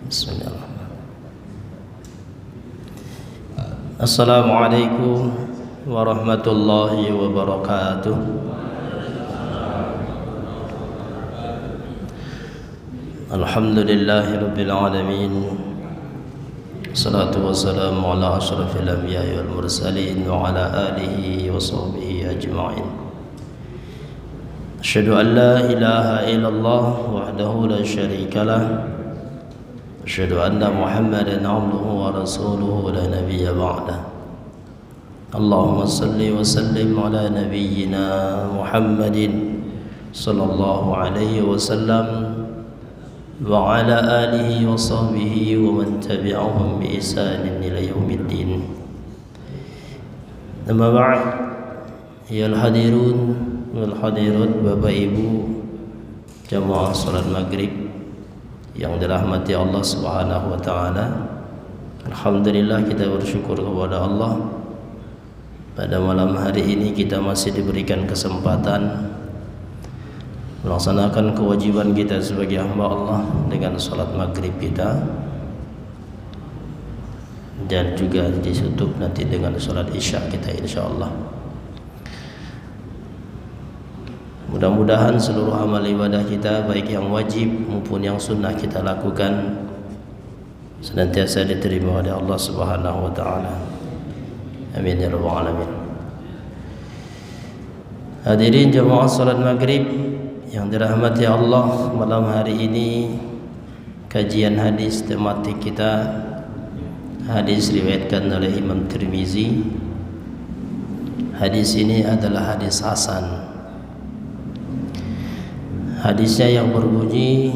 Bismillahirrahmanirrahim. Assalamualaikum warahmatullahi wabarakatuh. Alhamdulillahi rabbil alamin. Salatu wassalamu ala asyrafil anbiya'i wal mursalin wa ala alihi wa sahbihi ajma'in. Asyhadu an la ilaha illallah wahdahu la syarika lah. Asyhadu anna Muhammadan abduhu wa rasuluhu la nabiyya ba'dah. Allahumma salli wa sallim ala nabiyyina Muhammadin sallallahu alaihi wasallam wa ala alihi wa sahbihi wa man tabi'ahum bi ihsanin ila yaumiddin. Amma ba'd, ya al-hadirun wal hadirat, Bapak Ibu jamaah salat maghrib yang dirahmati Allah Subhanahu wa taala. Alhamdulillah, kita bersyukur kepada Allah. Pada malam hari ini kita masih diberikan kesempatan melaksanakan kewajiban kita sebagai hamba Allah dengan salat maghrib kita, dan juga ditutup nanti dengan salat isya kita insyaallah. Mudah-mudahan seluruh amal ibadah kita, baik yang wajib maupun yang sunnah kita lakukan, senantiasa diterima oleh Allah Subhanahu wa taala. Amin ya rabbal alamin. Hadirin jemaah salat maghrib yang dirahmati Allah, malam hari ini kajian hadis tematik kita hadis riwayatkan oleh Imam Tirmizi. Hadis ini adalah hadis hasan. Hadisnya yang berbunyi,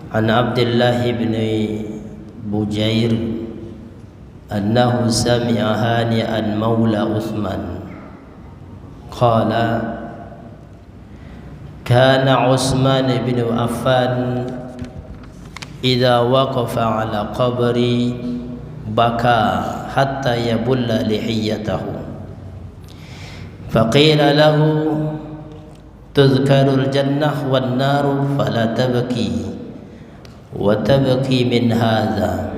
An Abdullah bin Bujair annahu sami'a Hani'an maula Uthman qala kana Uthman bin Affan idza waqafa ala qabri baka hatta yabulla lihiyatahu faqila lahu tuzkarul jannah wan naru fala tabki wa tabki min hadha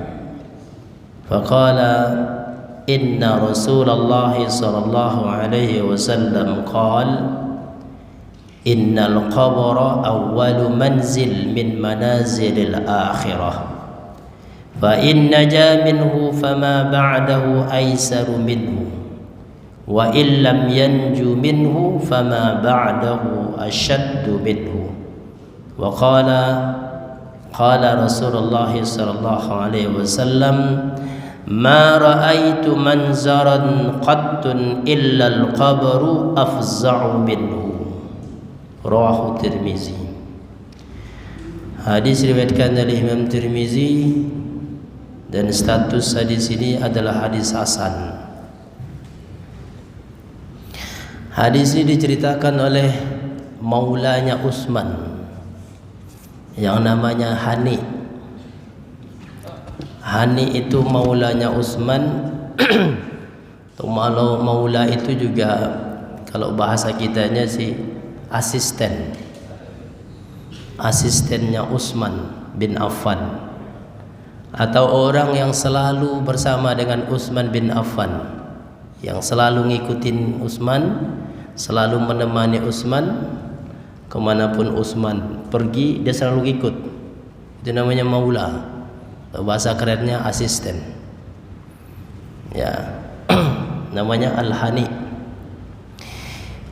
faqala inna Rasulullah sallallahu alaihi wasallam qala innal qabra awwalu manzil min manazilil akhirah fa in naja minhu fama ba'dahu aysaru minhu wa illam yanju minhu fama ba'dahu ashaddu minhu. Wa qala Rasulullah sallallahu alaihi wasallam ma ra'aitu manzaran qattun illa al-qabru afza'u minhu. Rawahu Tirmizi. Hadis riwayatkan oleh Imam Tirmizi dan status hadis ini adalah hadis hasan. Hadis ini diceritakan oleh maulanya Utsman yang namanya Hani. Hani itu maulanya Utsman. Maula itu juga kalau bahasa kitanya sih asistennya Utsman bin Affan, atau orang yang selalu bersama dengan Utsman bin Affan, yang selalu ngikutin Utsman, selalu menemani Utsman kemanapun Utsman pergi, dia selalu ikut. Itu namanya maula, bahasa kerennya asisten ya. Namanya Al-Hani.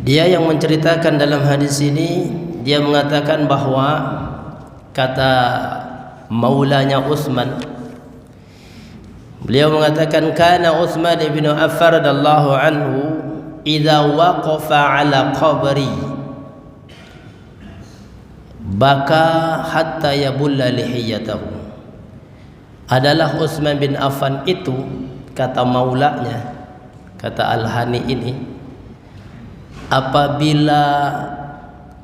Dia yang menceritakan dalam hadis ini, dia mengatakan bahwa kata maulanya Utsman, beliau mengatakan kana Utsman bin Affan radhiyallahu anhu idza waqafa ala qabri baka hatta yabulla lihiyatahu. Adalah Utsman bin Affan itu, kata maulanya, kata Al-Hani ini, apabila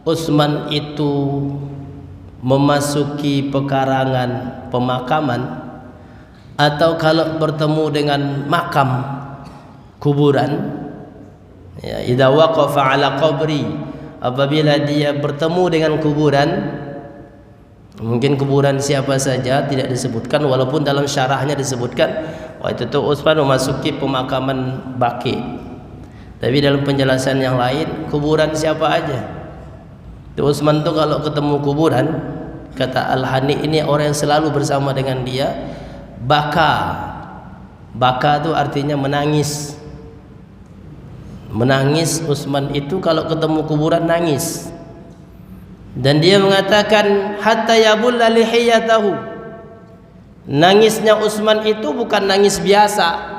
Utsman itu memasuki pekarangan pemakaman, atau kalau bertemu dengan makam kuburan, ya, idza waqafa ala qabri, apabila dia bertemu dengan kuburan, Mungkin kuburan siapa saja tidak disebutkan, walaupun dalam syarahnya disebutkan waktu itu Utsman memasuki pemakaman Baqi. Tapi dalam penjelasan yang lain kuburan siapa aja. Itu Utsman tuh kalau ketemu kuburan, kata Al-Hani ini orang yang selalu bersama dengan dia, baka. Baka itu artinya menangis. Menangis Utsman itu kalau ketemu kuburan nangis. Dan dia mengatakan hatta yabulla lihiyatahu. Nangisnya Utsman itu bukan nangis biasa.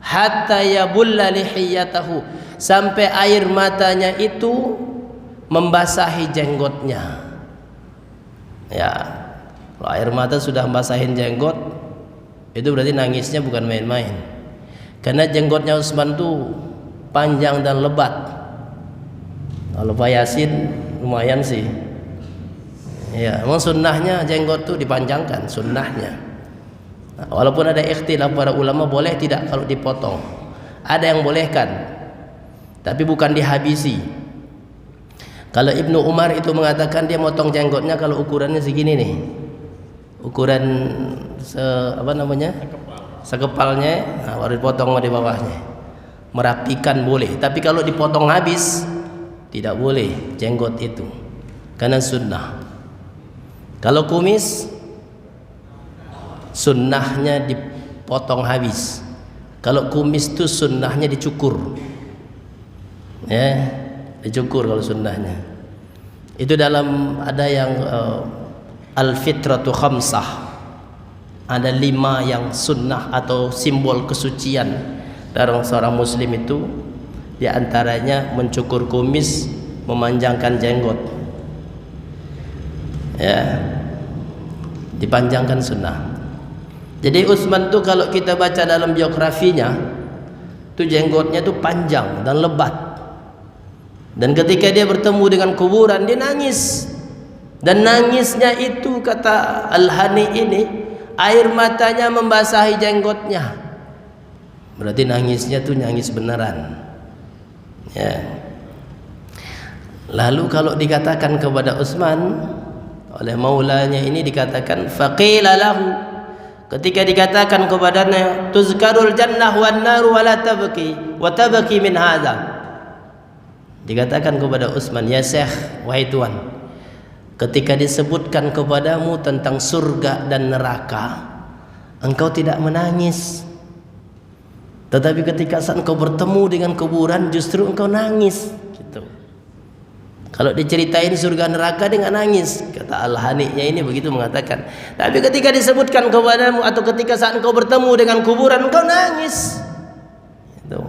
Hatta yabulla lihiyatahu, sampai air matanya itu membasahi jenggotnya. Ya, kalau air mata sudah membasahin jenggot, itu berarti nangisnya bukan main-main. Karena jenggotnya Utsman itu panjang dan lebat. Kalau Pak Yasin lumayan sih. Ya, memang sunnahnya jenggot itu dipanjangkan, sunnahnya. Nah, walaupun ada ikhtilaf para ulama boleh tidak kalau dipotong. Ada yang bolehkan, tapi bukan dihabisi. Kalau Ibnu Umar itu mengatakan dia motong jenggotnya kalau ukurannya segini nih, ukuran sekepalnya, nah, baru dipotong di bawahnya. Merapikan boleh, tapi kalau dipotong habis tidak boleh jenggot itu, karena sunnah. Kalau kumis sunnahnya dipotong habis. Kalau kumis itu sunnahnya dicukur, ya, dicukur kalau sunnahnya. Itu dalam ada yang al-fitratu khamsah, ada 5 yang sunnah atau simbol kesucian dari seorang muslim itu. Di antaranya mencukur kumis, memanjangkan jenggot, ya, dipanjangkan sunnah. Jadi Utsman tuh kalau kita baca dalam biografinya, tuh jenggotnya tuh panjang dan lebat. Dan ketika dia bertemu dengan kuburan, dia nangis. Dan nangisnya itu, kata Al-Hani ini, air matanya membasahi jenggotnya. Berarti nangisnya tuh nangis beneran. Ya. Lalu kalau dikatakan kepada Utsman oleh maulanya ini, dikatakan faqila lahu, ketika dikatakan kepadanya tuzkarul jannah wan nar wa la tabki wa tabki min hadza, dikatakan kepada Utsman, ya Syekh, wahai tuan, ketika disebutkan kepadamu tentang surga dan neraka, engkau tidak menangis. Tetapi ketika saat engkau bertemu dengan kuburan, justru engkau nangis. Gitu. Kalau diceritain surga neraka, dia nggak nangis. Kata Al-Hani-nya ini begitu mengatakan. Tapi ketika disebutkan kepadamu atau ketika saat engkau bertemu dengan kuburan, engkau nangis. Gitu.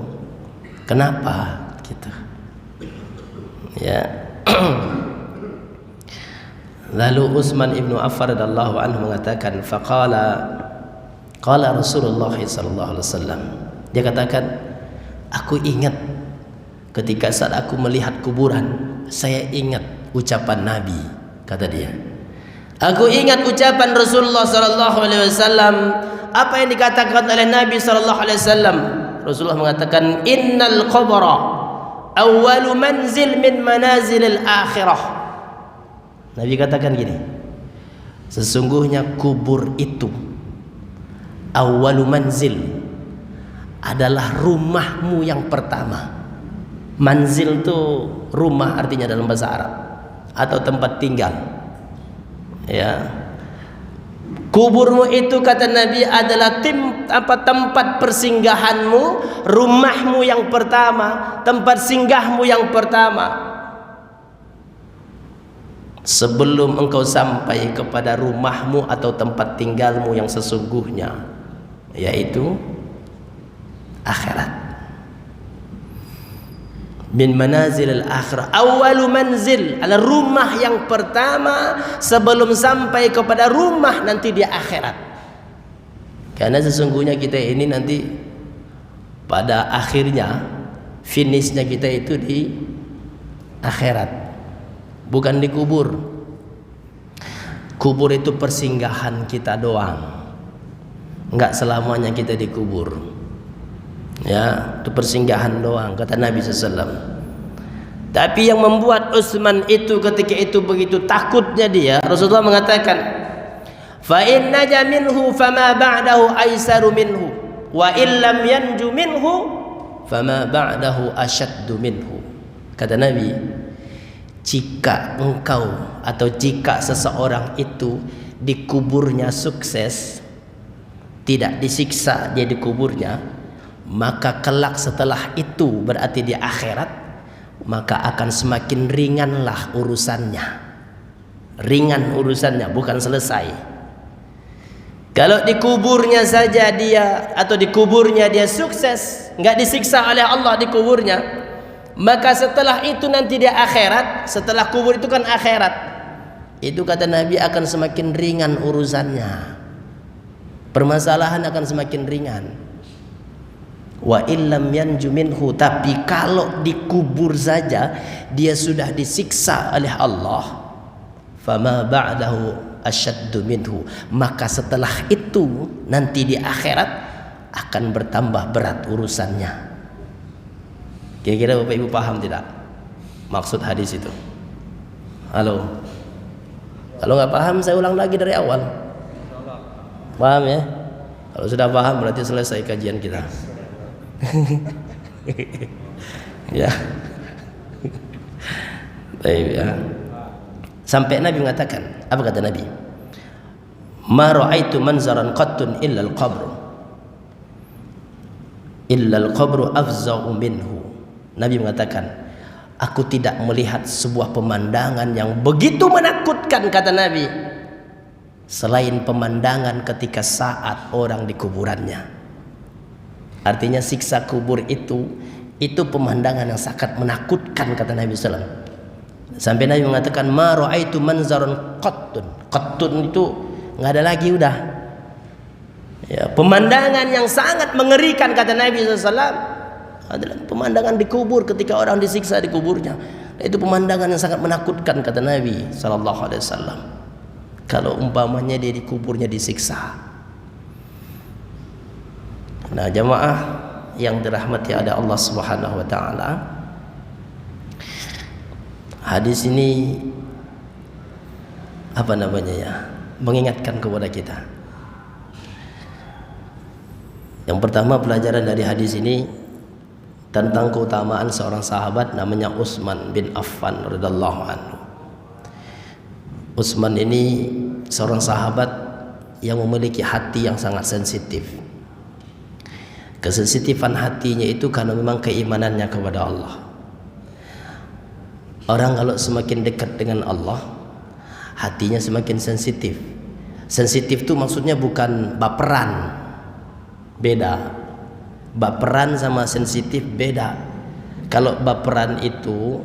Kenapa? Gitu. Ya. Lalu Utsman ibnu Affan radhiyallahu anhu mengatakan, qala Rasulullah sallallahu alaihi wasallam. Dia katakan, aku ingat ketika saat aku melihat kuburan, saya ingat ucapan Nabi, kata dia. Aku ingat ucapan Rasulullah sallallahu alaihi wasallam, apa yang dikatakan oleh Nabi sallallahu alaihi wasallam. Rasulullah mengatakan, innal qabra awwalu manzil min manazilil akhirah. Nabi katakan gini, sesungguhnya kubur itu awwalu manzil, adalah rumahmu yang pertama. Manzil itu rumah artinya dalam bahasa Arab, atau tempat tinggal. Ya. Kuburmu itu, kata Nabi, adalah tempat persinggahanmu, rumahmu yang pertama, tempat singgahmu yang pertama. Sebelum engkau sampai kepada rumahmu atau tempat tinggalmu yang sesungguhnya, yaitu akhirat. Min manazil al-akhirah, awalu manzil, adalah rumah yang pertama sebelum sampai kepada rumah nanti di akhirat. Karena sesungguhnya kita ini nanti pada akhirnya, finishnya kita itu di akhirat, bukan di kubur. Kubur itu persinggahan kita doang, enggak selamanya kita dikubur. Ya, itu persinggahan doang, kata Nabi SAW. Tapi yang membuat Utsman itu ketika itu begitu takutnya dia, Rasulullah mengatakan, fa in naja minhu fama ba'dahu aisaru minhu wa illam yanju minhu fama ba'dahu asyaddu minhu. Kata Nabi, jika engkau atau jika seseorang itu dikuburnya sukses, tidak disiksa dia dikuburnya, maka kelak setelah itu berarti di akhirat, maka akan semakin ringanlah urusannya. Ringan urusannya, bukan selesai. Kalau dikuburnya saja dia atau dikuburnya dia sukses, nggak disiksa oleh Allah dikuburnya, maka setelah itu nanti di akhirat, setelah kubur itu kan akhirat, itu kata Nabi akan semakin ringan urusannya. Permasalahan akan semakin ringan. Wa illam yanju minhu, tapi kalau dikubur saja dia sudah disiksa oleh Allah, fama ba'dahu asyaddu minhu, maka setelah itu nanti di akhirat akan bertambah berat urusannya. Kira-kira Bapak Ibu paham tidak maksud hadis itu? Halo? Kalau nggak paham saya ulang lagi dari awal. Paham ya? Kalau sudah paham berarti selesai kajian kita. Ya. Baik ya. Sampai Nabi mengatakan, apa kata Nabi? Ma ra'aitu manzaran qattun illa al-qabr. Illa al-qabru afza'u minhu. Nabi mengatakan, aku tidak melihat sebuah pemandangan yang begitu menakutkan, kata Nabi, selain pemandangan ketika saat orang di kuburannya. Artinya siksa kubur itu pemandangan yang sangat menakutkan, kata Nabi SAW. Sampai Nabi mengatakan, ma ra'aitu manzaran qattun. Qattun itu nggak ada lagi udah. Ya, pemandangan yang sangat mengerikan, kata Nabi SAW, adalah pemandangan di kubur ketika orang disiksa di kuburnya. Itu pemandangan yang sangat menakutkan, kata Nabi SAW. Kalau umpamanya dia di kuburnya disiksa. Nah, jamaah yang dirahmati oleh Allah Subhanahu wa taala, hadis ini apa namanya ya? Mengingatkan kepada kita. Yang pertama, pelajaran dari hadis ini tentang keutamaan seorang sahabat namanya Utsman bin Affan radhiyallahu anhu. Utsman ini seorang sahabat yang memiliki hati yang sangat sensitif. Kesensitifan hatinya itu karena memang keimanannya kepada Allah. Orang kalau semakin dekat dengan Allah, hatinya semakin sensitif. Sensitif itu maksudnya bukan baperan, beda. Baperan sama sensitif beda. Kalau baperan itu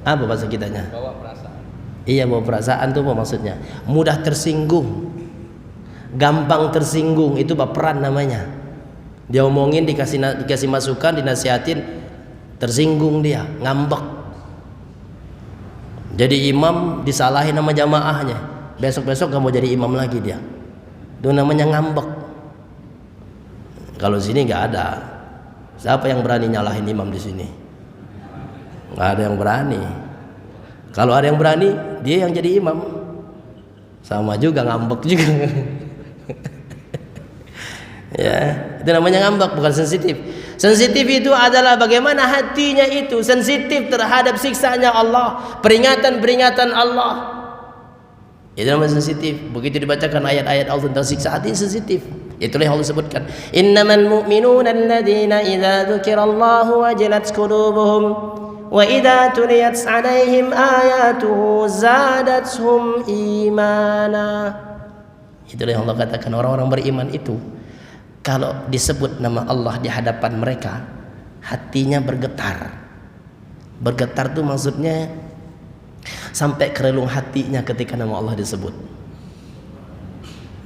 apa bahasa kitanya? Bawa perasaan. Iya, bawa perasaan itu apa maksudnya? Mudah tersinggung, gampang tersinggung, itu baperan namanya. Dia omongin, dikasih masukan, dinasihatin, tersinggung dia, ngambek. Jadi imam disalahin sama jamaahnya, besok-besok gak mau jadi imam lagi dia. Itu namanya ngambek. Kalau sini nggak ada. Siapa yang berani nyalahin imam di sini? Nggak ada yang berani. Kalau ada yang berani, dia yang jadi imam. Sama juga ngambek juga. Ya, itu namanya ngambek, bukan sensitif. Sensitif itu adalah bagaimana hatinya itu sensitif terhadap siksanya Allah, peringatan-peringatan Allah. Itu namanya sensitif. Begitu dibacakan ayat-ayat Allah tentang siksa hati, sensitif. Itulah yang Allah sebutkan. Innamal mu'minuna alladzina idza dzukirallahu wajilat qulubuhum wa idza tuliyat 'alaihim ayatuhu zadatuhum imana. Itulah yang Allah katakan, orang-orang beriman itu kalau disebut nama Allah di hadapan mereka, hatinya bergetar. Bergetar itu maksudnya sampai ke relung hatinya ketika nama Allah disebut.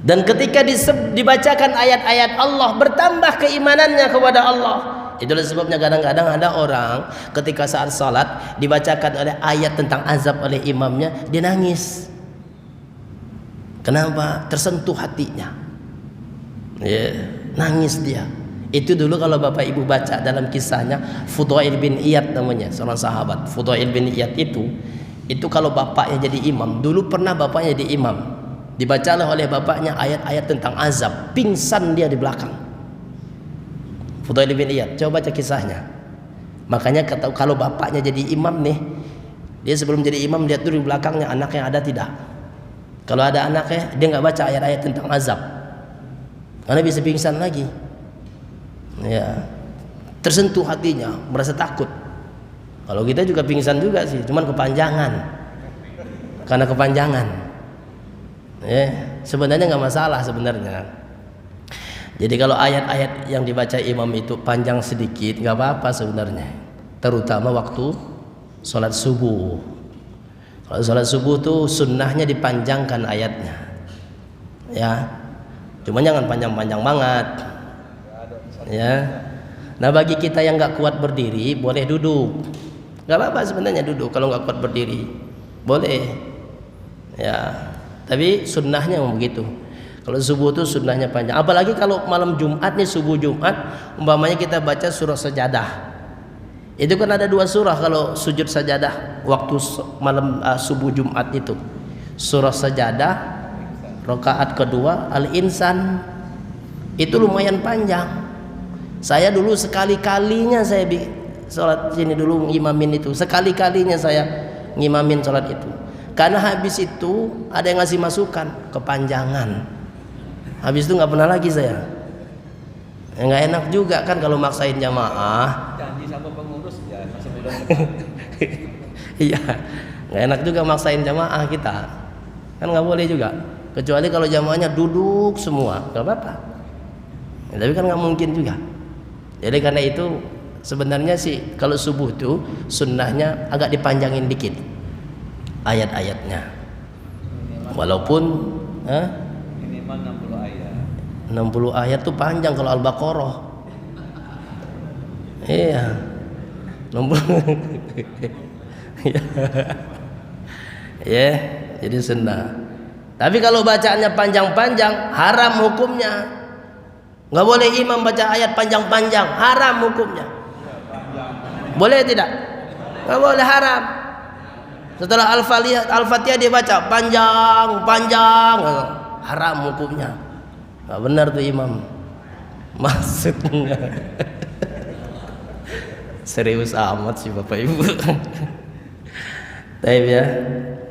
Dan ketika dibacakan ayat-ayat Allah, bertambah keimanannya kepada Allah. Itulah sebabnya kadang-kadang ada orang ketika saat salat dibacakan oleh ayat tentang azab oleh imamnya, dia nangis. Kenapa? Tersentuh hatinya. Ya, nangis dia. Itu dulu kalau Bapak Ibu baca dalam kisahnya, Fudail bin Iyad namanya, seorang sahabat. Fudail bin Iyad itu kalau bapaknya jadi imam, dulu pernah bapaknya jadi imam, dibacalah oleh bapaknya ayat-ayat tentang azab, pingsan dia di belakang. Fudail bin Iyad, coba baca kisahnya. Makanya kalau bapaknya jadi imam nih, dia sebelum jadi imam lihat dulu di belakangnya anaknya ada tidak. Kalau ada anaknya, dia nggak baca ayat-ayat tentang azab, karena bisa pingsan lagi. Ya, tersentuh hatinya, merasa takut. Kalau kita juga pingsan juga sih, cuman kepanjangan, karena kepanjangan. Ya, sebenarnya nggak masalah sebenarnya. Jadi kalau ayat-ayat yang dibaca imam itu panjang sedikit, nggak apa-apa sebenarnya. Terutama waktu sholat subuh. Kalau sholat subuh tuh sunnahnya dipanjangkan ayatnya. Ya, cuma jangan panjang-panjang banget. Ya, nah bagi kita yang nggak kuat berdiri boleh duduk, nggak apa-apa sebenarnya duduk kalau nggak kuat berdiri boleh. Ya, tapi sunnahnya begitu. Kalau subuh itu sunnahnya panjang, apalagi kalau malam Jumat nih, subuh Jumat umpamanya kita baca surah Sajadah, itu kan ada 2 surah kalau sujud sajadah waktu malam subuh Jumat itu, surah Sajadah rakaat kedua Al-Insan, itu lumayan panjang. Saya dulu sekali-kalinya saya sholat sini dulu ngimamin itu, sekali-kalinya saya ngimamin sholat itu, karena habis itu ada yang ngasih masukan kepanjangan, habis itu nggak pernah lagi saya. Nggak enak juga kan kalau maksain jamaah. Janji sama pengurus ya masih muda. Iya, nggak enak juga maksain jamaah kita, kan nggak boleh juga, kecuali kalau jamaahnya duduk semua nggak apa-apa. Ya, tapi kan nggak mungkin juga. Jadi karena itu sebenarnya sih kalau subuh tuh sunnahnya agak dipanjangin dikit ayat-ayatnya, walaupun minimal 60 ayat. 60 ayat tuh panjang kalau Al-Baqarah. Iya, 60. Ya, jadi sunnah. Tapi kalau bacaannya panjang-panjang haram hukumnya. Nggak boleh imam baca ayat panjang-panjang, haram hukumnya. Boleh tidak? Nggak boleh, haram. Setelah Al-Fatihah dia baca panjang-panjang, haram hukumnya. Nggak benar tuh imam. Maksudnya serius amat sih Bapak Ibu. Taib ya.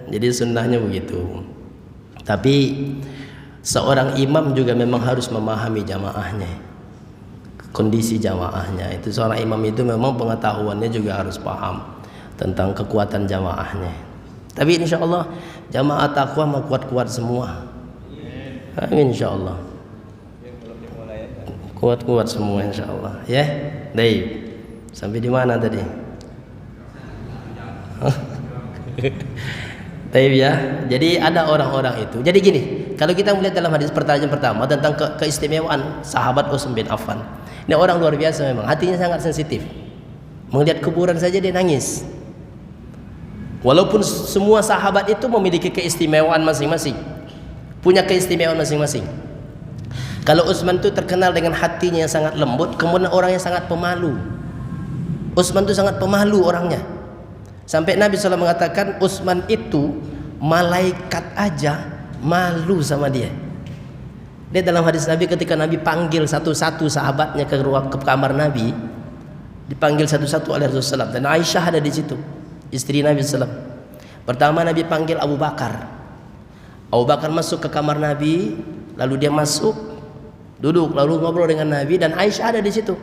Jadi sunnahnya begitu. Tapi seorang imam juga memang harus memahami jamaahnya, kondisi jamaahnya. Itu seorang imam itu memang pengetahuannya juga harus paham tentang kekuatan jamaahnya. Tapi insya Allah jamaah takwa mau kuat-kuat semua. Amin insya Allah. Kuat-kuat semua insya Allah. Ya, baik. Sampai di mana tadi? Taib ya. Jadi ada orang-orang itu. Jadi gini, kalau kita melihat dalam hadis pertanyaan pertama tentang keistimewaan sahabat Utsman bin Affan. Ini orang luar biasa memang, hatinya sangat sensitif. Melihat kuburan saja dia nangis. Walaupun semua sahabat itu memiliki keistimewaan masing-masing, punya keistimewaan masing-masing. Kalau Utsman itu terkenal dengan hatinya yang sangat lembut, kemudian orangnya sangat pemalu. Utsman itu sangat pemalu orangnya. Sampai Nabi SAW mengatakan Utsman itu malaikat aja malu sama dia. Dia dalam hadis Nabi ketika Nabi panggil satu-satu sahabatnya ke kamar Nabi, dipanggil satu-satu oleh Rasulullah SAW, dan Aisyah ada di situ, istri Nabi SAW. Pertama Nabi panggil Abu Bakar. Abu Bakar masuk ke kamar Nabi, lalu dia masuk, duduk, lalu ngobrol dengan Nabi, dan Aisyah ada di situ.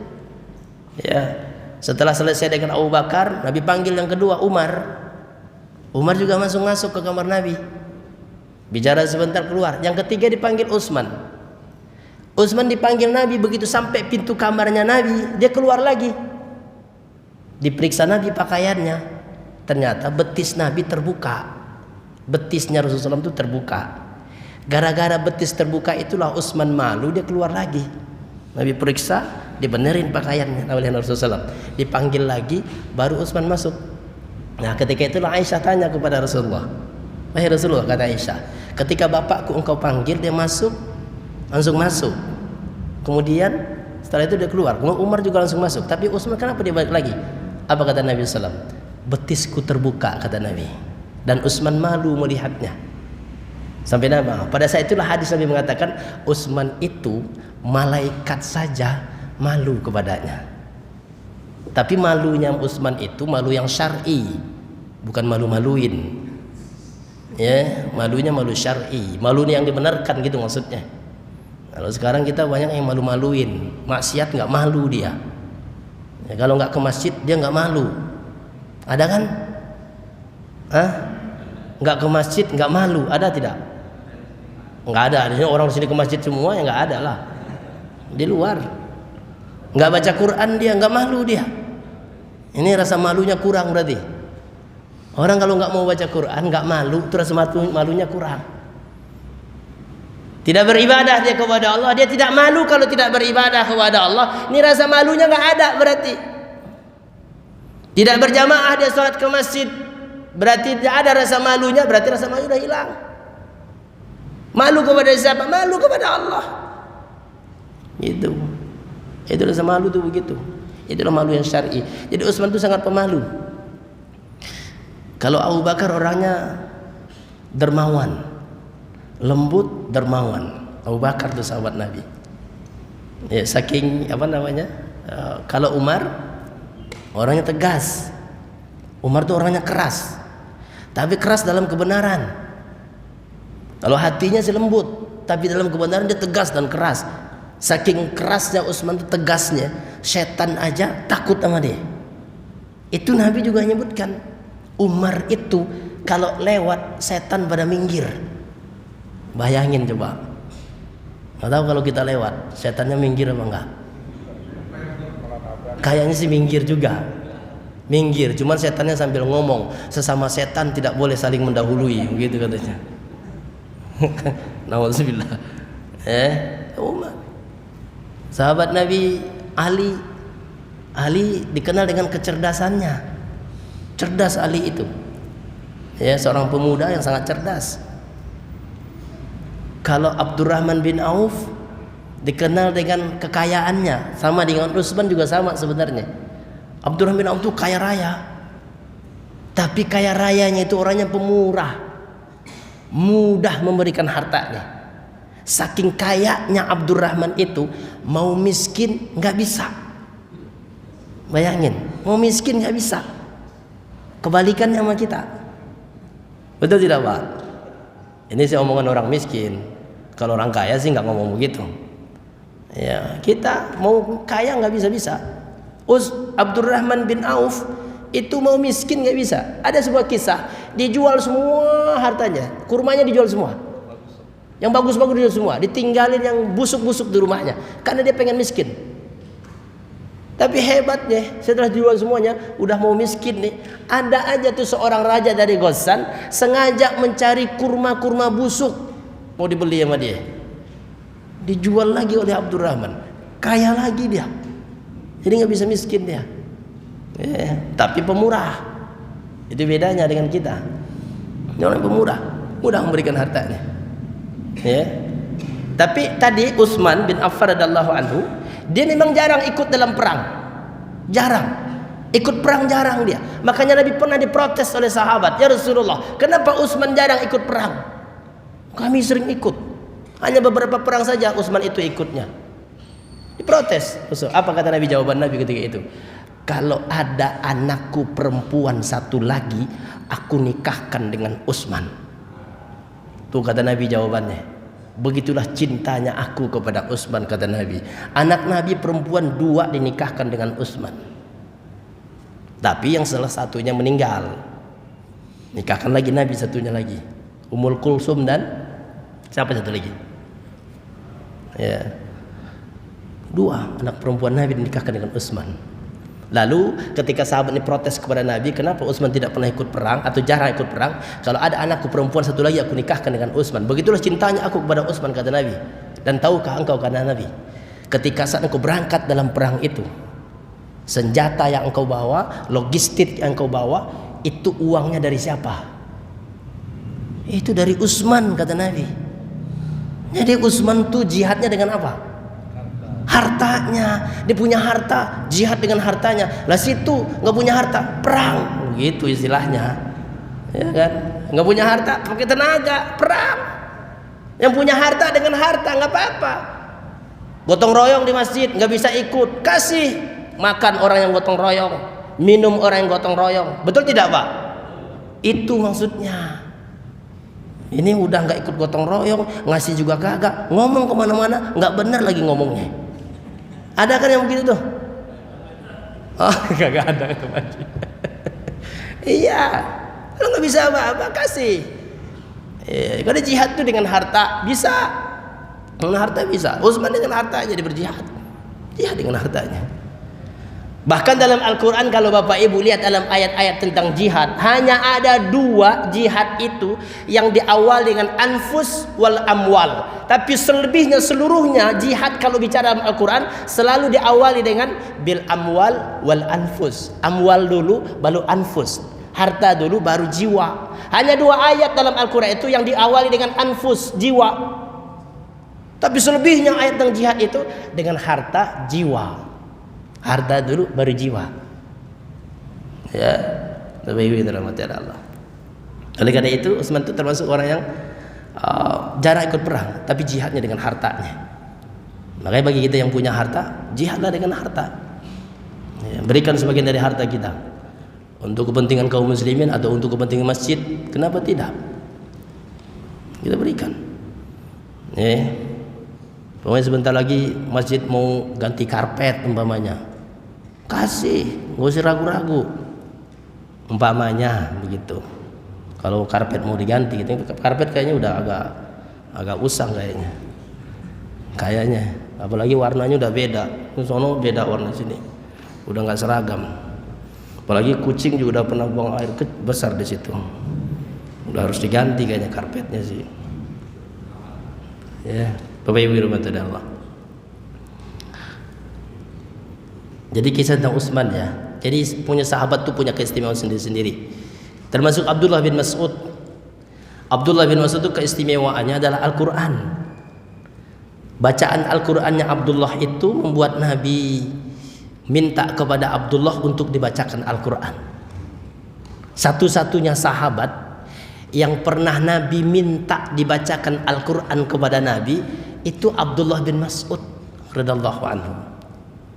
Ya. Setelah selesai dengan Abu Bakar, Nabi panggil yang kedua, Umar. Umar juga masuk ke kamar Nabi, bicara sebentar keluar. Yang ketiga dipanggil Utsman. Utsman dipanggil Nabi, begitu sampai pintu kamarnya Nabi, dia keluar lagi. Diperiksa Nabi pakaiannya, ternyata betis Nabi terbuka. Betisnya Rasulullah SAW itu terbuka. Gara-gara betis terbuka itulah Utsman malu, dia keluar lagi. Nabi periksa, dibenerin pakaiannya oleh Rasulullah SAW. Dipanggil lagi, baru Utsman masuk. Nah ketika itulah Aisyah tanya kepada Rasulullah, wahai Rasulullah, kata Aisyah, ketika bapakku engkau panggil dia masuk, langsung masuk. Kemudian Setelah itu dia keluar. Kemudian Umar juga langsung masuk. Tapi Utsman kenapa dia balik lagi? Apa kata Nabi SAW? Betisku terbuka, kata Nabi. Dan Utsman malu melihatnya. Sampai nama. Pada saat itulah hadis Nabi mengatakan Utsman itu malaikat saja malu kepadanya. Tapi malunya Utsman itu malu yang syar'i, bukan malu-maluin. Ya, malunya malu syar'i, malu yang dibenarkan gitu maksudnya. Kalau sekarang kita banyak yang malu-maluin, maksiat nggak malu dia. Ya, kalau nggak ke masjid dia nggak malu. Ada kan? Nggak ke masjid nggak malu, ada tidak? Nggak ada. Artinya orang sini ke masjid semua ya nggak ada lah. Di luar. Nggak baca Quran dia nggak malu dia. Ini rasa malunya kurang berarti. Orang kalau nggak mau baca Quran nggak malu, terus malunya kurang. Tidak beribadah dia kepada Allah, dia tidak malu kalau tidak beribadah kepada Allah. Ini rasa malunya nggak ada berarti. Tidak berjamaah dia sholat ke masjid, berarti tidak ada rasa malunya, berarti rasa malu sudah hilang. Malu kepada siapa? Malu kepada Allah. Itu rasa malu itu begitu. Itulah malu yang syar'i. Jadi Utsman itu sangat pemalu. Kalau Abu Bakar orangnya dermawan, lembut, dermawan. Abu Bakar itu sahabat Nabi. Ya, saking kalau Umar orangnya tegas. Umar itu orangnya keras. Tapi keras dalam kebenaran. Kalau hatinya sih lembut, tapi dalam kebenaran dia tegas dan keras. Saking kerasnya Utsman itu tegasnya, setan aja takut sama dia. Itu Nabi juga menyebutkan. Umar itu kalau lewat setan pada minggir. Bayangin coba. Nggak tahu kalau kita lewat setannya minggir apa enggak? Kayaknya sih minggir juga. Minggir, cuman setannya sambil ngomong, sesama setan tidak boleh saling mendahului, begitu katanya. Nauzubillah. Umar. Sahabat Nabi Ali dikenal dengan kecerdasannya. Cerdas Ali itu. Ya, seorang pemuda yang sangat cerdas. Kalau Abdurrahman bin Auf dikenal dengan kekayaannya, sama dengan Utsman juga sama sebenarnya. Abdurrahman bin Auf itu kaya raya. Tapi kaya rayanya itu orangnya pemurah. Mudah memberikan hartanya. Saking kayanya Abdurrahman itu, mau miskin nggak bisa. Bayangin, mau miskin nggak bisa. Kebalikannya sama kita. Betul tidak Pak? Ini sih omongan orang miskin. Kalau orang kaya sih nggak ngomong begitu. Ya, kita mau kaya nggak bisa-bisa. Abdurrahman bin Auf itu mau miskin nggak bisa. Ada sebuah kisah, dijual semua hartanya, kurmanya dijual semua. Yang bagus-bagus dijual semua, ditinggalin yang busuk-busuk di rumahnya karena dia pengen miskin. Tapi hebatnya setelah dijual semuanya udah mau miskin nih, ada aja tuh seorang raja dari Ghassan sengaja mencari kurma-kurma busuk mau dibeli sama dia. Dijual lagi oleh Abdurrahman, kaya lagi dia. Jadi nggak bisa miskin dia. Tapi pemurah. Itu bedanya dengan kita. Ini orang pemurah, mudah memberikan hartanya. Tapi tadi Utsman bin Affan radhiyallahu anhu, dia memang jarang ikut dalam perang. Jarang. Ikut perang jarang dia. Makanya Nabi pernah diprotes oleh sahabat, "Ya Rasulullah, kenapa Utsman jarang ikut perang? Kami sering ikut. Hanya beberapa perang saja Utsman itu ikutnya." Diprotes. Apa kata Nabi? Jawaban Nabi ketika itu, "Kalau ada anakku perempuan satu lagi, aku nikahkan dengan Utsman." Tuh kata Nabi jawabannya. Begitulah cintanya aku kepada Utsman, kata Nabi. Anak Nabi perempuan 2 dinikahkan dengan Utsman. Tapi yang salah satunya meninggal. Nikahkan lagi Nabi satunya lagi. Ummul Kulsum dan siapa satu lagi? 2 anak perempuan Nabi dinikahkan dengan Utsman. Lalu ketika sahabat ini protes kepada Nabi, kenapa Utsman tidak pernah ikut perang atau jarang ikut perang? Kalau ada anakku perempuan satu lagi aku nikahkan dengan Utsman. Begitulah cintanya aku kepada Utsman, kata Nabi. Dan tahukah engkau, kata Nabi, ketika saat engkau berangkat dalam perang itu, senjata yang engkau bawa, logistik yang engkau bawa, itu uangnya dari siapa? Itu dari Utsman, kata Nabi. Jadi Utsman tuh jihadnya dengan apa? hartanya. Dia punya harta, jihad dengan hartanya. Lah situ nggak punya harta, perang. Gitu istilahnya. Ya kan? Nggak punya harta, pakai tenaga, perang. Yang punya harta dengan harta nggak apa-apa. Gotong royong di masjid nggak bisa ikut, kasih makan orang yang gotong royong, minum orang yang gotong royong. Betul tidak Pak? Itu maksudnya. Ini udah nggak ikut gotong royong, ngasih juga kagak, ngomong kemana-mana nggak benar lagi ngomongnya. Ada kan yang begitu tuh? Oh, kagak ada teman. Iya, kalau nggak bisa apa-apa kasih. Kalau jihad tuh dengan harta bisa. Dengan harta bisa. Utsman dengan hartanya dia berjihad. Jihad dengan hartanya. Bahkan dalam Al-Quran kalau Bapak Ibu lihat dalam ayat-ayat tentang jihad, hanya ada 2 jihad itu yang diawali dengan anfus wal amwal. Tapi selebihnya seluruhnya jihad kalau bicara dalam Al-Quran selalu diawali dengan bil amwal wal anfus. Amwal dulu baru anfus. Harta dulu baru jiwa. Hanya 2 ayat dalam Al-Quran itu yang diawali dengan anfus, jiwa. Tapi selebihnya ayat tentang jihad itu dengan harta, jiwa. Harta dulu baru jiwa. Ya, lebih dalam hati Allah. Oleh karena itu Utsman itu termasuk orang yang jarang ikut perang, tapi jihadnya dengan hartanya. Makanya bagi kita yang punya harta, jihadlah dengan harta. Ya, berikan sebagian dari harta kita untuk kepentingan kaum muslimin atau untuk kepentingan masjid. Kenapa tidak? Kita berikan. Ya. Pokoknya sebentar lagi masjid mau ganti karpet umpamanya, kasih, nggak usah ragu-ragu. Umpamanya begitu. Kalau karpet mau diganti, karpet kayaknya udah agak usang kayaknya. Apalagi warnanya udah beda. Sono beda warna sini, udah nggak seragam. Apalagi kucing juga udah pernah buang air besar di situ. Udah harus diganti kayaknya karpetnya sih. Ya. Bapak Ibu rahmatullahi Allah. Jadi kisah tentang Utsman ya. Jadi punya sahabat tuh punya keistimewaan sendiri-sendiri. Termasuk Abdullah bin Mas'ud. Abdullah bin Mas'ud itu keistimewaannya adalah Al-Quran. Bacaan Al-Qurannya Abdullah itu membuat Nabi minta kepada Abdullah untuk dibacakan Al-Quran. Satu-satunya sahabat yang pernah Nabi minta dibacakan Al-Quran kepada Nabi itu Abdullah bin Mas'ud radhiyallahu anhu.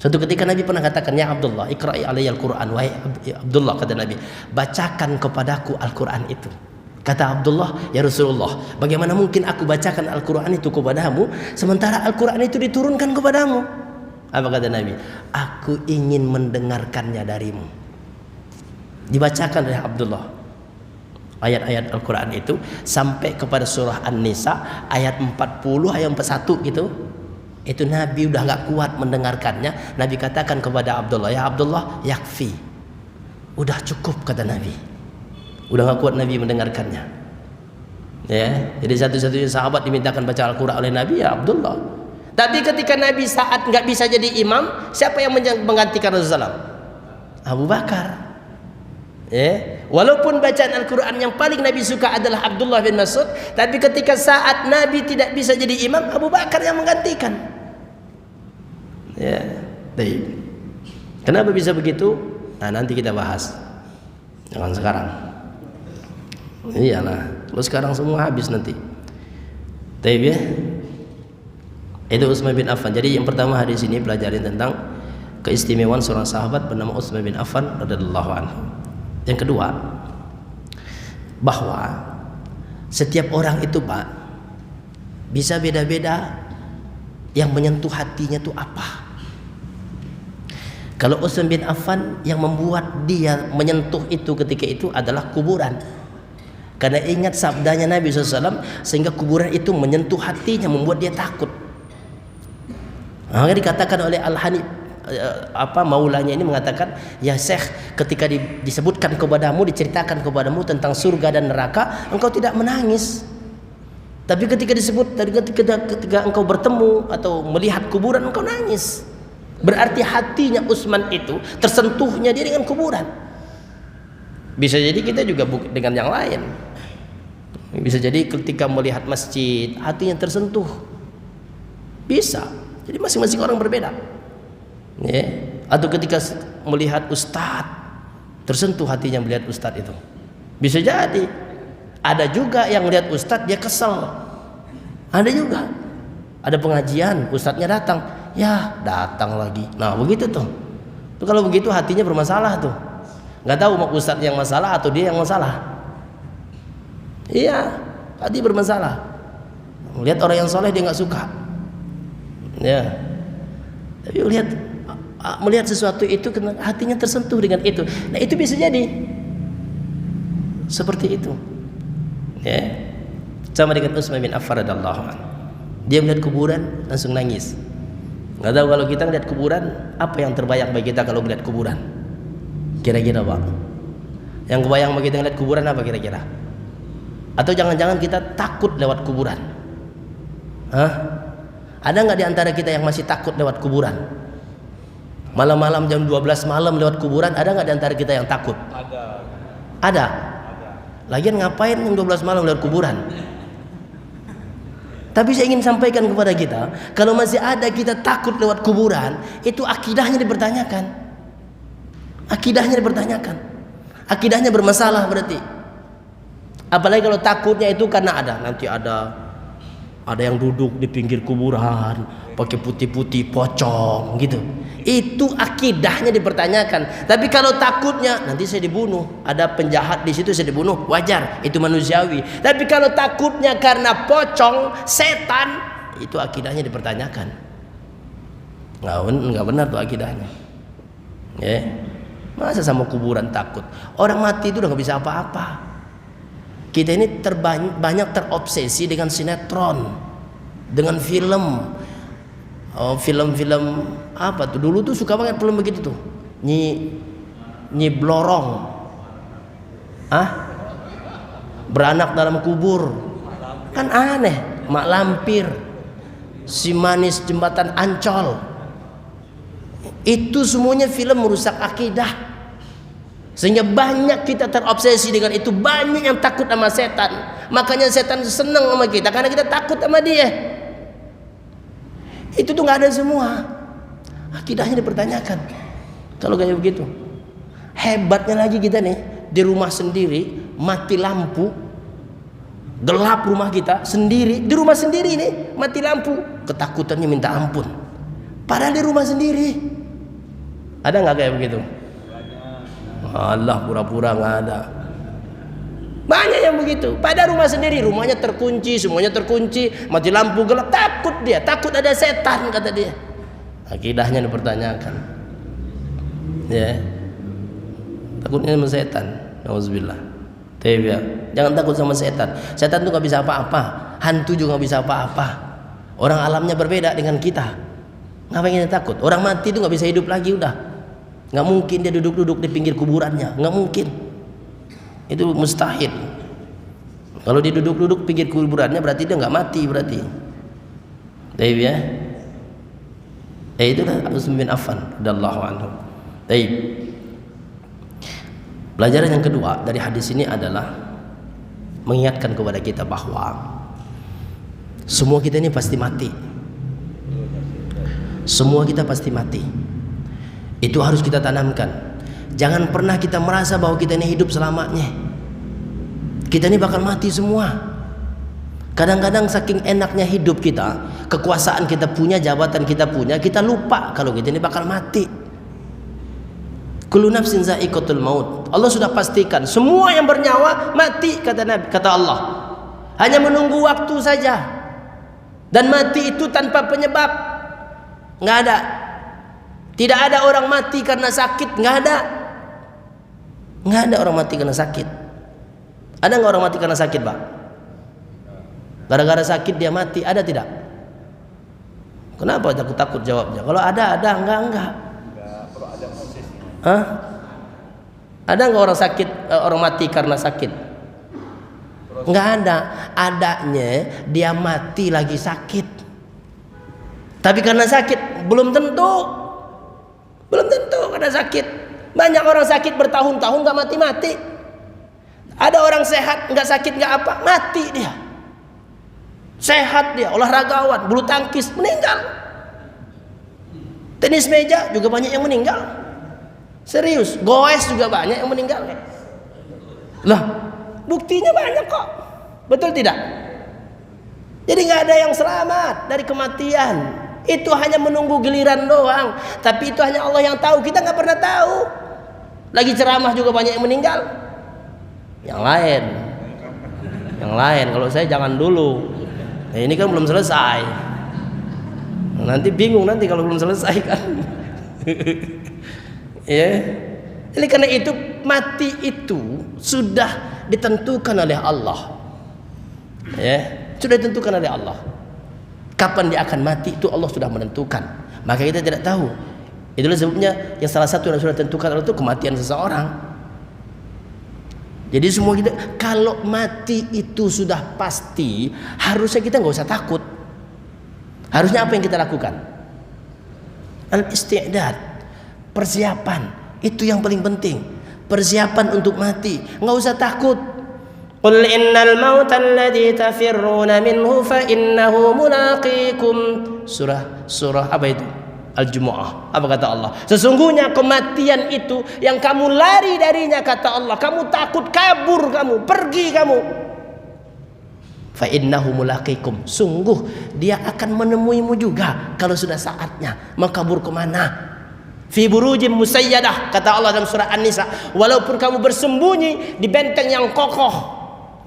Suatu ketika Nabi pernah katakan, ya Abdullah, ikra'i alayya Al-Quran. Wahai Abdullah, kata Nabi, bacakan kepadaku Al-Quran itu. Kata Abdullah, ya Rasulullah, bagaimana mungkin aku bacakan Al-Quran itu kepadamu sementara Al-Quran itu diturunkan kepadamu? Apa kata Nabi? Aku ingin mendengarkannya darimu. Dibacakan oleh Abdullah ayat-ayat Al-Quran itu sampai kepada surah An-Nisa ayat 40 ayat 41 gitu. Itu Nabi udah gak kuat mendengarkannya. Nabi katakan kepada Abdullah, ya Abdullah, yakfi, udah cukup, kata Nabi. Udah gak kuat Nabi mendengarkannya. Ya, jadi satu-satunya sahabat dimintakan baca Al-Quran oleh Nabi ya Abdullah. Tapi ketika Nabi saat gak bisa jadi imam, siapa yang menggantikan Rasulullah? Abu Bakar. Ya, walaupun bacaan Al-Quran yang paling Nabi suka adalah Abdullah bin Mas'ud, tapi ketika saat Nabi tidak bisa jadi imam, Abu Bakar yang menggantikan. Ya, baik. Kenapa bisa begitu? Nah, nanti kita bahas. Jangan sekarang. Iyalah, kalau sekarang semua habis nanti. Baik ya. Itu Utsman bin Affan. Jadi yang pertama hari ini pelajarin tentang keistimewaan seorang sahabat bernama Utsman bin Affan radhiyallahu anhu. Yang kedua, bahwa setiap orang itu Pak bisa beda-beda yang menyentuh hatinya itu apa. Kalau Utsman bin Affan yang membuat dia menyentuh itu ketika itu adalah kuburan. Karena ingat sabdanya Nabi SAW, sehingga kuburan itu menyentuh hatinya, membuat dia takut. Maka dikatakan oleh Al-Hanif, maulanya ini mengatakan, ya Syekh, ketika disebutkan kepadamu, diceritakan kepadamu tentang surga dan neraka, engkau tidak menangis. Tapi ketika disebut, ketika engkau bertemu atau melihat kuburan, engkau nangis. Berarti hatinya Utsman itu tersentuhnya dia dengan kuburan. Bisa jadi kita juga dengan yang lain. Bisa jadi ketika melihat masjid, hatinya tersentuh. Bisa. Jadi masing-masing orang berbeda. Ya. Atau ketika melihat ustadz, tersentuh hatinya melihat ustadz itu. Bisa jadi. Ada juga yang melihat ustadz dia kesel. Ada juga. Ada pengajian, ustadznya datang, ya datang lagi. Nah begitu tuh. Kalau begitu hatinya bermasalah tuh. Nggak tahu mau ustadz yang masalah atau dia yang masalah. Iya, hati bermasalah. Melihat orang yang soleh dia nggak suka. Ya. Tapi melihat sesuatu itu hatinya tersentuh dengan itu. Nah itu bisa jadi seperti itu. Ya. Sama dengan Utsman bin Affan radhiyallahu anhu. Dia melihat kuburan langsung nangis. Nggak tahu kalau kita melihat kuburan, apa yang terbayang bagi kita kalau melihat kuburan? Kira-kira Pak? Yang kebayang bagi kita melihat kuburan apa kira-kira? Atau jangan-jangan kita takut lewat kuburan? Hah? Ada nggak di antara kita yang masih takut lewat kuburan? Malam-malam jam 12 malam lewat kuburan, ada nggak di antara kita yang takut? Ada. Lagian ngapain jam 12 malam lewat kuburan? Tapi saya ingin sampaikan kepada kita, kalau masih ada kita takut lewat kuburan, itu akidahnya dipertanyakan. Akidahnya dipertanyakan. Akidahnya bermasalah berarti. Apalagi kalau takutnya itu karena nanti ada yang duduk di pinggir kuburan pakai putih-putih pocong gitu. Itu akidahnya dipertanyakan. Tapi kalau takutnya nanti saya dibunuh, ada penjahat di situ saya dibunuh, wajar, itu manusiawi. Tapi kalau takutnya karena pocong, setan, itu akidahnya dipertanyakan. Nggak benar tuh akidahnya. Ya. Masa sama kuburan takut? Orang mati itu udah nggak bisa apa-apa. Kita ini banyak terobsesi dengan sinetron, dengan film. Film-film apa tuh? Dulu tuh suka banget film begitu tuh. Nyi Blorong. Beranak dalam kubur. Kan aneh. Mak Lampir. Si Manis Jembatan Ancol. Itu semuanya film merusak akidah. Sehingga banyak kita terobsesi dengan itu. Banyak yang takut sama setan. Makanya setan senang sama kita karena kita takut sama dia. Itu tuh nggak ada semua. Akidahnya dipertanyakan. Kalau kayak begitu, hebatnya lagi kita nih di rumah sendiri, mati lampu, gelap rumah kita sendiri, di rumah sendiri nih mati lampu, ketakutannya minta ampun. Padahal di rumah sendiri. Ada nggak kayak begitu? Allah pura-pura nggak ada. Banyak yang begitu. Pada rumah sendiri, rumahnya terkunci, semuanya terkunci, mati lampu gelap, takut dia, takut ada setan kata dia. Akidahnya dipertanyakan. Ya. Takutnya sama setan. Nauzubillah. Ya. Jangan takut sama setan. Setan itu nggak bisa apa-apa. Hantu juga nggak bisa apa-apa. Orang alamnya berbeda dengan kita. Ngapain kita takut? Orang mati itu nggak bisa hidup lagi udah. Nggak mungkin dia duduk-duduk di pinggir kuburannya. Nggak mungkin. Itu mustahil. Kalau dia duduk-duduk pinggir kuburannya berarti dia nggak mati berarti. Taib ya. Itulah Utsman bin Affan radhiyallahu anhu. Taib. Pelajaran yang kedua dari hadis ini adalah mengingatkan kepada kita bahwa semua kita ini pasti mati. Semua kita pasti mati. Itu harus kita tanamkan. Jangan pernah kita merasa bahwa kita ini hidup selamanya. Kita ini bakal mati semua. Kadang-kadang saking enaknya hidup kita, kekuasaan kita punya, jabatan kita punya, kita lupa kalau kita ini bakal mati. Kullu nafsin za'iqatul maut. Allah sudah pastikan semua yang bernyawa mati, kata Allah. Hanya menunggu waktu saja. Dan mati itu tanpa penyebab. Nggak ada. Tidak ada orang mati karena sakit, nggak ada. Nggak ada orang mati karena sakit. Ada nggak orang mati karena sakit, Pak? Gara-gara sakit dia mati, ada tidak? Kenapa takut jawabnya? Kalau ada, enggak. Kalau ada prosesnya. Hah? Ada nggak orang sakit, orang mati karena sakit? Nggak ada. Adanya dia mati lagi sakit. Tapi karena sakit belum tentu. Belum tentu karena sakit. Banyak orang sakit bertahun-tahun nggak mati-mati. Ada orang sehat nggak sakit nggak apa, mati dia. Sehat dia, olahragawan, bulu tangkis, meninggal. Tenis meja juga banyak yang meninggal. Serius, goes juga banyak yang meninggal. Lah, buktinya banyak kok. Betul tidak? Jadi nggak ada yang selamat dari kematian. Itu hanya menunggu giliran doang. Tapi itu hanya Allah yang tahu. Kita nggak pernah tahu. Lagi ceramah juga banyak yang meninggal. Yang lain. Kalau saya jangan dulu. Nah, ini kan belum selesai. Nanti bingung nanti kalau belum selesai kan. Ya. Jadi karena itu mati itu sudah ditentukan oleh Allah. Ya, sudah ditentukan oleh Allah. Kapan dia akan mati itu Allah sudah menentukan. Maka kita tidak tahu. Itulah sebabnya yang salah satu yang sudah ditentukan itu kematian seseorang. Jadi semua kita, kalau mati itu sudah pasti, harusnya kita nggak usah takut. Harusnya apa yang kita lakukan? Al-isti'dad, persiapan, itu yang paling penting. Persiapan untuk mati, nggak usah takut. Qul innal mauta alladhi tafirruna minhu fa innahu mulaqikum. Surah apa itu? Al-Jumu'ah. Apa kata Allah? Sesungguhnya kematian itu yang kamu lari darinya, kata Allah. Kamu takut, kabur kamu, pergi kamu. Fa innahu mulaqikum. Sungguh dia akan menemuimu juga kalau sudah saatnya. Mau kabur kemana? Fi burujim musayyadah, kata Allah dalam surah An-Nisa. Walaupun kamu bersembunyi di benteng yang kokoh,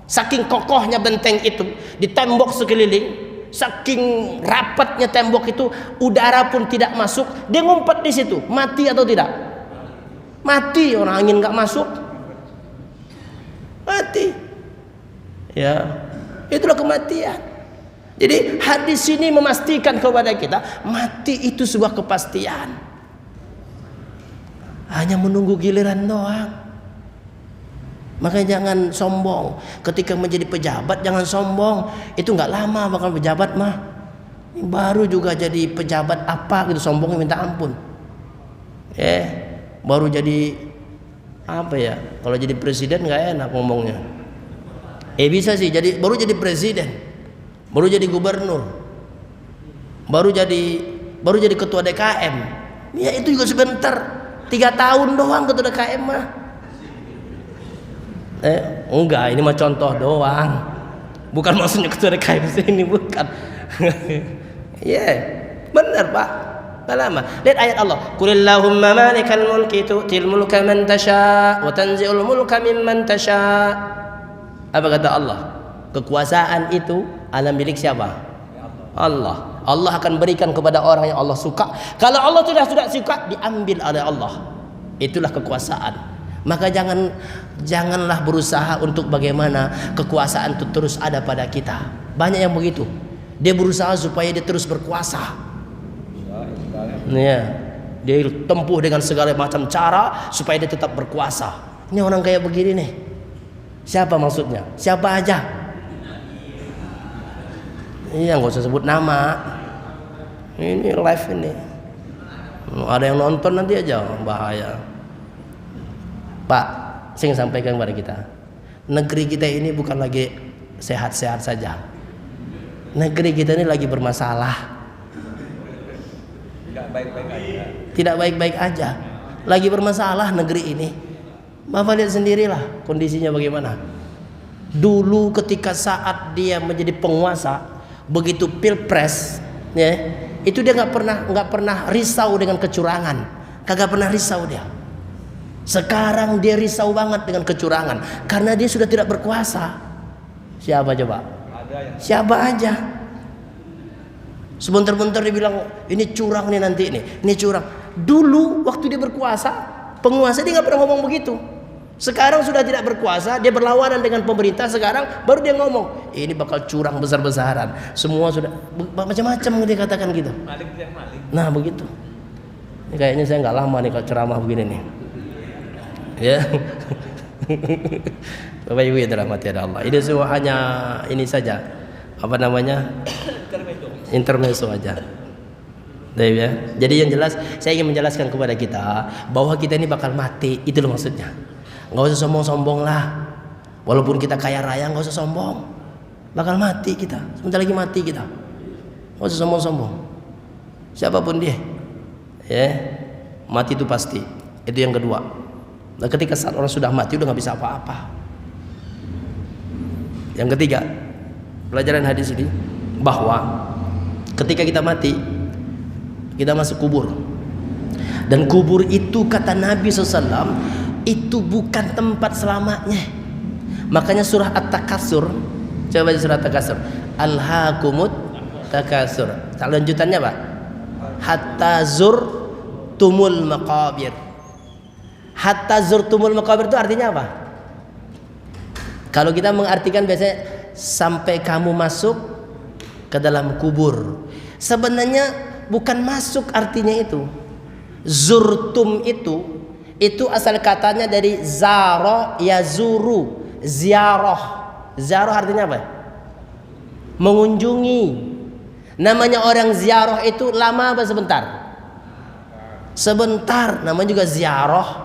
saking kokohnya benteng itu, di tembok sekeliling, saking rapatnya tembok itu, udara pun tidak masuk, dia ngumpet di situ. Mati atau tidak? Mati. Orang angin nggak masuk, mati. Ya, itulah kematian. Jadi hadis ini memastikan kepada kita, mati itu sebuah kepastian. Hanya menunggu giliran doang. Makanya jangan sombong. Ketika menjadi pejabat jangan sombong. Itu nggak lama bakal pejabat mah. Baru juga jadi pejabat apa gitu sombongnya minta ampun. Baru jadi apa ya? Kalau jadi presiden nggak enak ngomongnya. Bisa sih baru jadi presiden, baru jadi gubernur, baru jadi ketua DKM. Ya itu juga sebentar, 3 tahun doang ketua DKM mah. Enggak, ini mah contoh doang. Bukan maksudnya ketua DKM ini, bukan. Benar Pak. Lama. Lihat ayat Allah. Qulillahumma malikal mulki tu'til mulka man tasha' wa tanzi'ul mulka mimman tasha'. Apa kata Allah? Kekuasaan itu adalah milik siapa? Allah. Allah akan berikan kepada orang yang Allah suka. Kalau Allah sudah suka, diambil oleh Allah. Itulah kekuasaan. Maka janganlah berusaha untuk bagaimana kekuasaan itu terus ada pada kita. Banyak yang begitu. Dia berusaha supaya dia terus berkuasa. Ya, dia tempuh dengan segala macam cara supaya dia tetap berkuasa. Ini orang kayak begini nih. Siapa maksudnya? Siapa aja? Iya, nggak usah sebut nama. Ini live ini. Ada yang nonton nanti aja, bahaya. Pak, saya ingin sampaikan kepada kita, negeri kita ini bukan lagi sehat-sehat saja. Negeri kita ini lagi bermasalah. Tidak baik-baik aja. Lagi bermasalah negeri ini. Bapak lihat sendirilah kondisinya bagaimana. Dulu ketika saat dia menjadi penguasa, begitu pilpres, ya, itu dia nggak pernah risau dengan kecurangan, kagak pernah risau dia. Sekarang dia risau banget dengan kecurangan karena dia sudah tidak berkuasa. Siapa coba? Siapa aja. Sebentar-bentar dia bilang ini curang nih nanti ini curang. Dulu waktu dia berkuasa, penguasa dia nggak pernah ngomong begitu. Sekarang sudah tidak berkuasa, dia berlawanan dengan pemerintah. Sekarang baru dia ngomong ini bakal curang besar-besaran. Semua sudah macam-macam dia katakan gitu. Nah begitu. Ini kayaknya saya nggak lama nih kalau ceramah begini nih. Ya, Bapak Ibu yang dirahmati Allah. Ini semua hanya ini saja, apa namanya, intermezzo aja. Ya. Jadi yang jelas saya ingin menjelaskan kepada kita bahwa kita ini bakal mati. Itu loh maksudnya. Nggak usah sombong-sombong lah. Walaupun kita kaya raya nggak usah sombong. Bakal mati kita. Sebentar lagi mati kita. Nggak usah sombong-sombong. Siapapun dia. Ya, mati itu pasti. Itu yang kedua. Nah, ketika saat orang sudah mati udah nggak bisa apa-apa. Yang ketiga, pelajaran hadis ini bahwa ketika kita mati, kita masuk kubur. Dan kubur itu kata Nabi SAW itu bukan tempat selamanya. Makanya surah At-Takatsur, coba baca surah At-Takatsur. Alhaakumut takasur. Lanjutannya apa? Hatta zurtumul maqabir. Hatta zurtumul maqabir itu artinya apa? Kalau kita mengartikan biasanya sampai kamu masuk ke dalam kubur. Sebenarnya bukan masuk artinya itu. Zurtum itu asal katanya dari zaro yazuru, ziarah. Ziarah artinya apa? Mengunjungi. Namanya orang ziarah itu lama apa sebentar? Sebentar, namanya juga ziarah.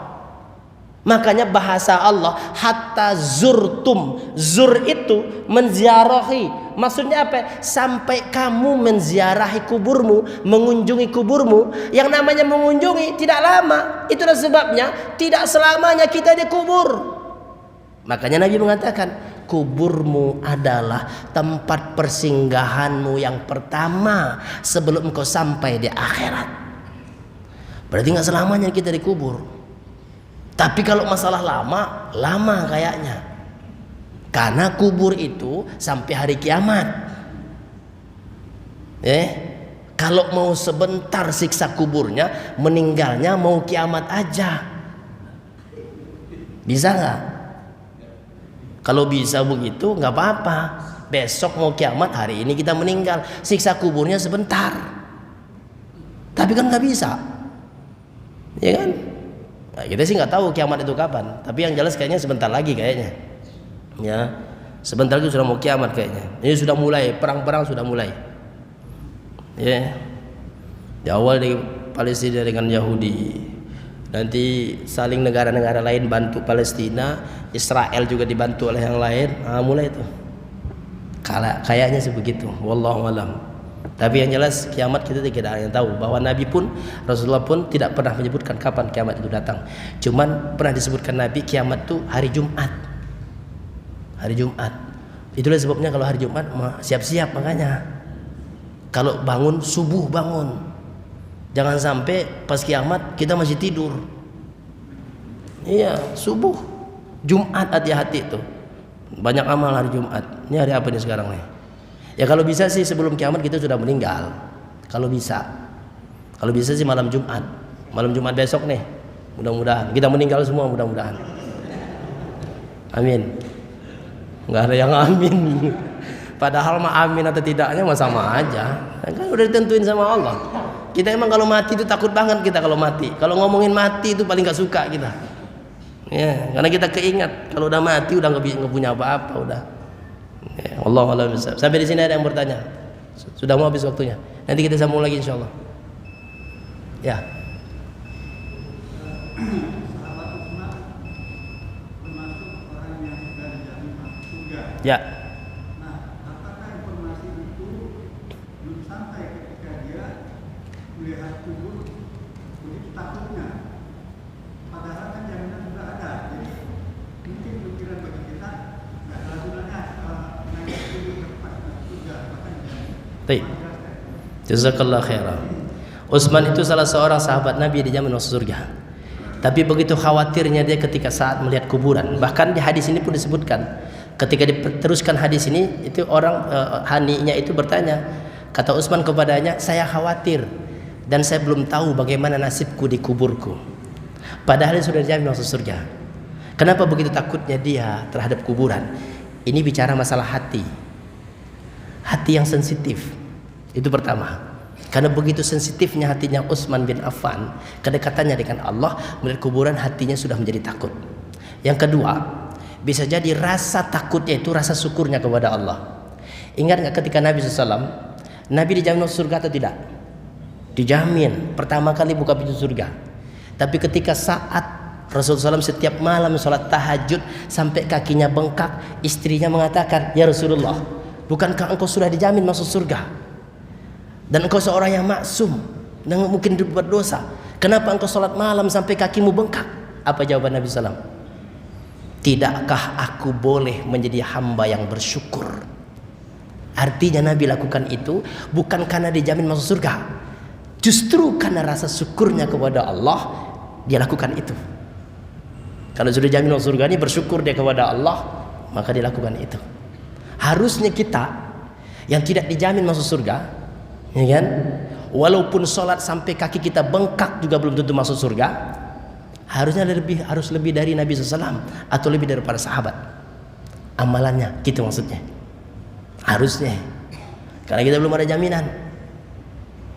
Makanya bahasa Allah hatta zurtum. Zur itu menziarahi. Maksudnya apa? Sampai kamu menziarahi kuburmu, mengunjungi kuburmu. Yang namanya mengunjungi tidak lama. Itulah sebabnya tidak selamanya kita dikubur. Makanya Nabi mengatakan, kuburmu adalah tempat persinggahanmu yang pertama sebelum engkau sampai di akhirat. Berarti nggak selamanya kita dikubur. Tapi kalau masalah lama kayaknya. Karena kubur itu sampai hari kiamat. Kalau mau sebentar siksa kuburnya, meninggalnya mau kiamat aja. Bisa nggak? Kalau bisa begitu nggak apa-apa. Besok mau kiamat, hari ini kita meninggal, siksa kuburnya sebentar. Tapi kan nggak bisa, ya kan? Nah, kita sih nggak tahu kiamat itu kapan. Tapi yang jelas kayaknya sebentar lagi kayaknya. Ya, sebentar lagi sudah mau kiamat kayaknya. Ini sudah mulai, perang-perang sudah mulai. Ya, di awal di Palestina dengan Yahudi. Nanti saling negara-negara lain bantu Palestina, Israel juga dibantu oleh yang lain. Nah, mulai itu. Kayaknya sebegitu. Wallahu alam. Tapi yang jelas kiamat kita tidak ada yang tahu. Bahwa Nabi pun, Rasulullah pun tidak pernah menyebutkan kapan kiamat itu datang. Cuman pernah disebutkan Nabi kiamat itu hari Jumat. Hari Jumat. Itulah sebabnya kalau hari Jumat siap-siap makanya. Kalau bangun subuh bangun. Jangan sampai pas kiamat kita masih tidur. Iya, subuh. Jumat hati-hati itu. Banyak amal hari Jumat. Ini hari apa nih sekarang nih? Ya kalau bisa sih sebelum kiamat kita sudah meninggal. Kalau bisa. Kalau bisa sih malam Jumat. Malam Jumat besok nih. Mudah-mudahan kita meninggal semua, mudah-mudahan. Amin. Enggak ada yang amin. Padahal mah amin atau tidaknya mah sama aja. Kan udah ditentuin sama Allah. Kita emang kalau mati itu takut banget kita kalau mati. Kalau ngomongin mati itu paling gak suka kita. Ya, karena kita keingat kalau udah mati udah nggak punya apa-apa udah. Ya, Allahu a'lam bishawab. Sampai di sini ada yang bertanya. Sudah mau habis waktunya. Nanti kita sambung lagi insyaallah. Ya. Ya. Melihat kubur begitu takutnya, padahal kan jaminan sudah ada. Jadi mungkin pikiran bagi kita nggak ada gunanya naik kubur tempat juga bahkan Baik. Jazakallah khairan. Utsman itu salah seorang sahabat Nabi di zaman masuk surga. Tapi begitu khawatirnya dia ketika saat melihat kuburan. Bahkan di hadis ini pun disebutkan. Ketika diteruskan hadis ini, itu orang haninya itu bertanya, kata Utsman kepadanya, saya khawatir dan saya belum tahu bagaimana nasibku di kuburku. Padahal dia sudah dijamin masuk surga. Kenapa begitu takutnya dia terhadap kuburan? Ini bicara masalah hati. Hati yang sensitif. Itu pertama. Karena begitu sensitifnya hatinya Utsman bin Affan, kedekatannya dengan Allah, melihat kuburan hatinya sudah menjadi takut. Yang kedua, bisa jadi rasa takutnya itu rasa syukurnya kepada Allah. Ingat nggak ketika Nabi SAW, Nabi dijamin masuk surga atau tidak? Dijamin. Pertama kali buka pintu surga. Tapi ketika saat Rasulullah SAW setiap malam sholat tahajud sampai kakinya bengkak, istrinya mengatakan, ya Rasulullah, bukankah engkau sudah dijamin masuk surga? Dan engkau seorang yang maksum, nggak mungkin berbuat dosa. Kenapa engkau sholat malam sampai kakimu bengkak? Apa jawaban Nabi SAW? Tidakkah aku boleh menjadi hamba yang bersyukur? Artinya Nabi lakukan itu bukan karena dijamin masuk surga, justru karena rasa syukurnya kepada Allah dia lakukan itu. Kalau sudah jamin masuk surga, ini bersyukur dia kepada Allah, maka dia lakukan itu. Harusnya kita yang tidak dijamin masuk surga, ya kan, walaupun sholat sampai kaki kita bengkak juga belum tentu masuk surga, harusnya harus lebih dari Nabi SAW atau lebih daripada sahabat amalannya, gitu maksudnya. Harusnya, karena kita belum ada jaminan.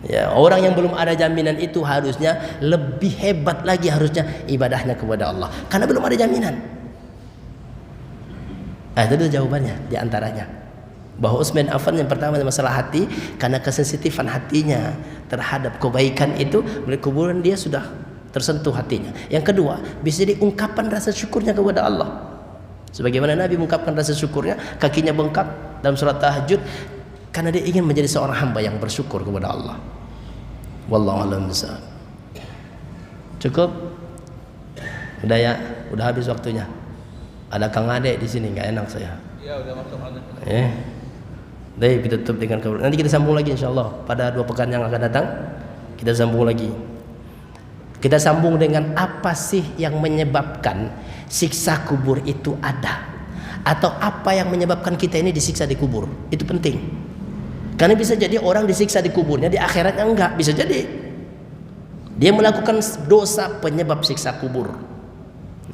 Ya, orang yang belum ada jaminan itu harusnya lebih hebat lagi harusnya ibadahnya kepada Allah, karena belum ada jaminan. Itu jawabannya diantaranya, bahwa Utsman bin Affan yang pertama masalah hati, karena kesensitifan hatinya terhadap kebaikan itu, kuburan dia sudah tersentuh hatinya. Yang kedua, bisa jadi ungkapan rasa syukurnya kepada Allah. Sebagaimana Nabi mengungkapkan rasa syukurnya, kakinya bengkak dalam sholat tahajud, karena dia ingin menjadi seorang hamba yang bersyukur kepada Allah. Wallahu a'lam bishawab. Cukup? Udah ya? Udah habis waktunya. Ada Kang Ade di sini, nggak enak saya. Ya udah masuk ada. Baik, kita tutup dengan kabar. Nanti kita sambung lagi insyaallah pada 2 pekan yang akan datang. Kita sambung lagi. Kita sambung dengan apa sih yang menyebabkan siksa kubur itu ada, atau apa yang menyebabkan kita ini disiksa di kubur. Itu penting, karena bisa jadi orang disiksa di kuburnya, di akhiratnya enggak. Bisa jadi dia melakukan dosa penyebab siksa kubur.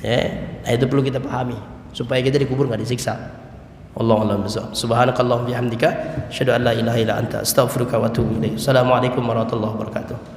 Nah, itu perlu kita pahami supaya kita di kubur enggak disiksa. Wallahu a'lam bishawab. Subhanakallahumma bihamdika asyhadu an la ilaha illa anta astaghfiruka wa atubu ilaik. Assalamualaikum warahmatullahi wabarakatuh.